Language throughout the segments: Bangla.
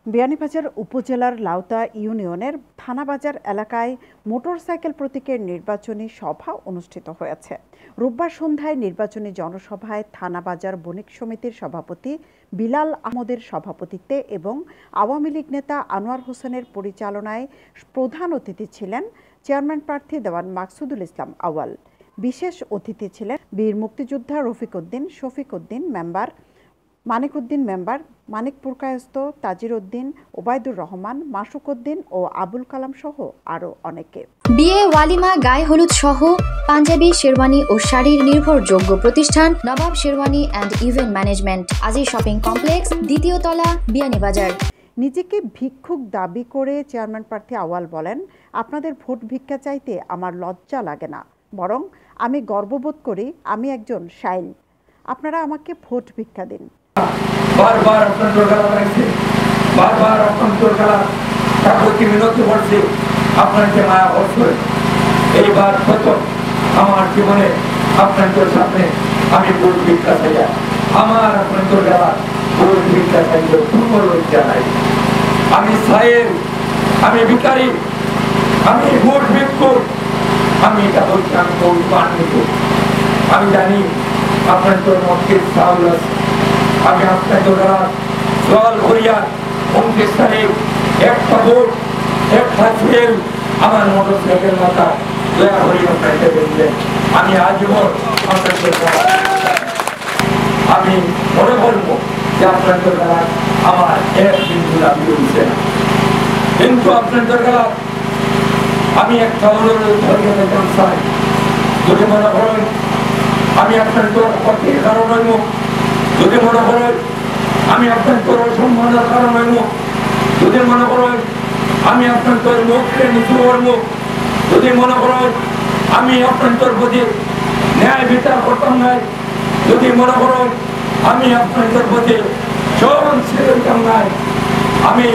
বিয়ানীবাজার উপজেলার লাউতা ইউনিয়নের থানাবাজার এলাকায় মোটরসাইকেল প্রতীকের নির্বাচনী সভা অনুষ্ঠিত হয়েছে। রোববার সন্ধ্যায় নির্বাচনী জনসভায় থানাবাজার বণিক সমিতির সভাপতি বিলাল আহমদের সভাপতিত্বে এবং আওয়ামী লীগ নেতা আনোয়ার হোসেনের পরিচালনায় প্রধান অতিথি ছিলেন চেয়ারম্যান প্রার্থী দেওয়ান মাকসুদুল ইসলাম আউয়াল। বিশেষ অতিথি ছিলেন বীর মুক্তিযোদ্ধা রফিক উদ্দিন, শফিক উদ্দিন মেম্বার, মানিক উদ্দিন মেম্বার, মানিকপুর কায়স্থ, তাজির উদ্দিন, ওবায়দুর রহমান, মাসুক উদ্দিন ও আবুল কালাম সহ আরও অনেকে। বিয়ে, ওয়ালিমা, গায়ে হলুদ সহ পাঞ্জাবি, শেরওয়ানি ও শাড়ির নির্ভরযোগ্য প্রতিষ্ঠান Nawab Sherwani and event management, Aziz shopping complex, দ্বিতীয় তলা, বিয়ানীবাজার। নিজেকে ভিক্ষুক দাবি করে চেয়ারম্যান প্রার্থী আউয়াল বলেন, আপনাদের ভোট ভিক্ষা চাইতে আমার লজ্জা লাগে না, বরং আমি গর্ববোধ করি আমি একজন শাইল। আপনারা আমাকে ভোট ভিক্ষা দিন। বারবার আপনার গলা রাখছে, বারবার আপনার গলা প্রতি মিনতি করছে, আপনাকে মায়া করছে। এইবার প্রথম আমার জীবনে আপনাদের সামনে আমি ভোট ভিক্ষা চাই। আমার আপনার গলা ভোট ভিক্ষা চাইলে কোনো লজ্জা নাই। আমি সাহেব, আমি ভিখারি, আমি ভোট ভিক্ষুক, আমি এটা বলছি, আমি গৌরবান্বিত। আমি জানি আপনাদের মধ্যে চাউল আছে। আমি আপনাদের সওয়াল করিয়া 29 তারিখ একটা ভোট, একটা তেল আমার মোটরসাইকেল মাথা দয়া করিয়া আপনাকে বললেন। আমি আজীবন আপনাদের আমি মনে করবো যে আপনাদের আমার এক বিন্দু দাবি হচ্ছে না, কিন্তু আপনাদের আমি একটা অনুরোধ ধরিয়ে দিতে চাই। যদি মনে করেন আমি আপনার অর্থের কারণ হইব, যদি মনে করেন আমি আপনার অসম্মানের কারণ হইব, যদি মনে করেন আমি আপনার মুখকে নিচু করব, যদি মনে করেন আমি আপনার প্রতি ন্যায় বিচার করতাম নাই, যদি মনে করেন আমি আপনার প্রতি সহনশীল হইতাম নাই, আমি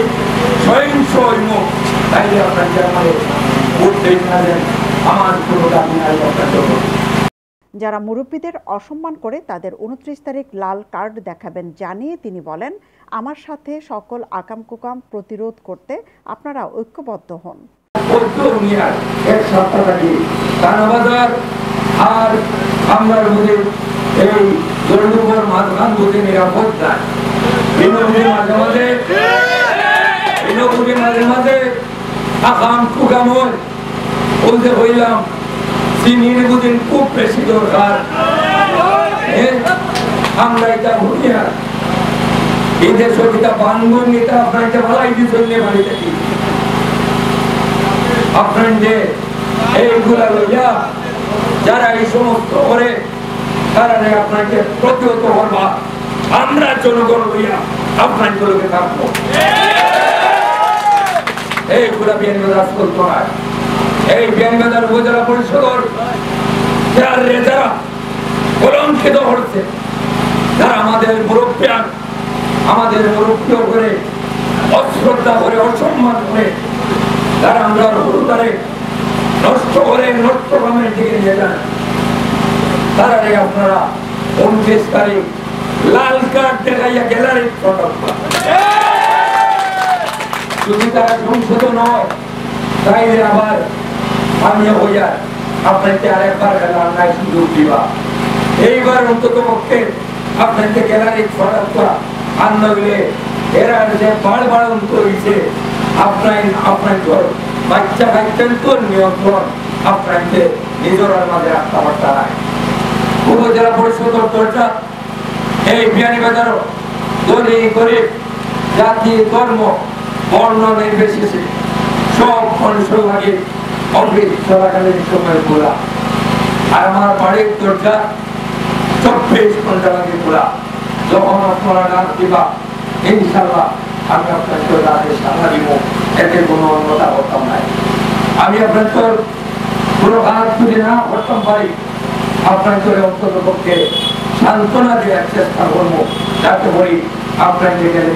সহিংস হইব, তাইলে আপনাকে আমাদের ভোট দিন না দেন, আমার কোনো দাবি নাই আপনার জন্য। যারা মুরব্বীদের অসম্মান করে তাদের 29 তারিখ লাল কার্ড দেখাবেন জানিয়ে তিনি বলেন, আমার সাথে সকল আকাম কুকাম প্রতিরোধ করতে আপনারা ঐক্যবদ্ধ হন। আর আমরা এই মাঝখান বুঝে নিরাপদ নাই, মাঝে মাঝে আকাম কুকাম হয় বলতে হইলাম চিনির বুঝেন খুব বেশি দরকার। আমরা এটা ভুলিয়া এই দেশের এটা বান্ধব নেতা আপনার এটা ভালাই দিয়ে চললে বাড়িতে কি আপনার যে এইগুলা লইয়া যারা এই সমস্ত করে তারা আপনাকে প্রতিহত করবা, আমরা জনগণ লইয়া আপনার গুলোকে থাকবো। এইগুলা বিয়ানীবাজার আসল করায় এই বিয়ানীবাজার উপজেলা পরিষদের যারা কলঙ্কিত হচ্ছে, যারা আমাদের মুরব্বিয়ান, আমাদের মুরব্বী করে অশ্রদ্ধা করে, অসম্মান করে, যারা আমরা হরুতারে নষ্ট করে নষ্ট কামের দিকে নিয়ে যান, তারা আপনারা 29 তারিখ লাল কার্ড দেখাইয়া গ্যালারি যদি তারা সংশোধন হয় তাইলে আবার আমি হইয়া আপনাকে আরেকবার নাই সুযোগ দিবা। এইবার অন্তত পক্ষে আপনাকে গ্যালারি ফটাত করা আর নইলে এরা যে বারবার অন্তর হয়েছে আপনার ঘর বাচ্চা কাচ্চান্তর নিয়ন্ত্রণ আপনাকে নিজের মাঝে রাখতে পারতা নাই। উপজেলা পরিষদ দরজা এই বিয়ানীবাজার ধনী গরিব জাতি ধর্ম বর্ণ নির্বিশেষে সব মানুষের লাগে অফিস চলাকালীন সময় খোলা, আর আমার বাড়ির দরজা 24 ঘন্টা লাগে খোলা। যখন আপনারা ডাক দিবা ইনশাআল্লাহ আমি আপনাকে রাতে সাড়া দিব, এতে কোনো অন্যতা করতাম নাই। আমি আপনার কোনো কাজ যদি না করতাম পারি আপনাকে অন্তত পক্ষে সান্ত্বনা দেওয়ার চেষ্টা করবো, যাতে বলি আপনাকে গেলে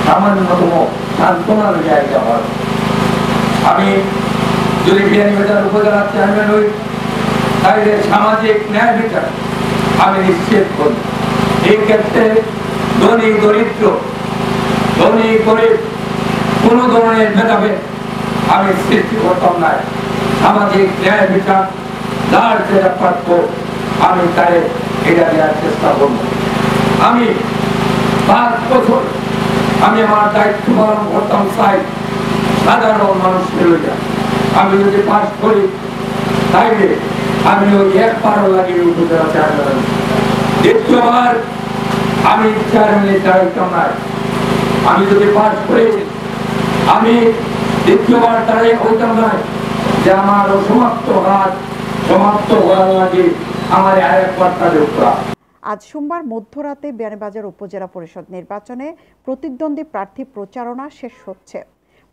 সামান্যতম সান্ত্বনার জায়গা হয়। আমি যদি বিয়ানীবাজার উপজেলার চেয়ারম্যান হই তাহলে সামাজিক ন্যায় বিচার আমি নিশ্চিত করি। এই ক্ষেত্রে ধনী দরিদ্র, ধনী গরিব কোন ধরনের ভেদাভেদ আমি সৃষ্টি করতাম না। সামাজিক ন্যায় বিচার যার যেটা প্রাপ্য আমি তাই এটা দেওয়ার চেষ্টা করব। আমি 5 বছর আমি আমার দায়িত্ব পালন করতাম চাই সাধারণ মানুষের লইয়া। আমি যদি পাস করি তাইলে আমি ওই একবারও লাগিয়ে উপজেলা চেয়ারম্যান। দ্বিতীয়বার আমি চেয়ারম্যানের দায়িত্ব নাই। আমি যদি পাস করি আমি দ্বিতীয়বার দাঁড়িয়ে হইতাম না যে আমার সমাপ্ত কাজ সমাপ্ত হওয়ার লাগে আমার আরেকবার কাজে করা। আজ সোমবার মধ্যরাতে বিয়ানীবাজার উপজেলা পরিষদ নির্বাচনে প্রতিদ্বন্দ্বী প্রার্থী প্রচারণা শেষ হচ্ছে।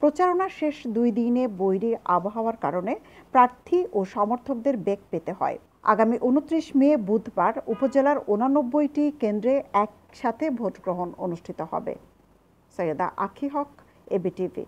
প্রচারণা শেষ 2 দিনে বৈরী আবহাওয়ার কারণে প্রার্থী ও সমর্থকদের বেগ পেতে হয়। আগামী 29 মে বুধবার উপজেলার 89টি কেন্দ্রে একসাথে ভোট গ্রহণ অনুষ্ঠিত হবে। সৈয়দা আখি হক, এবিটিভি।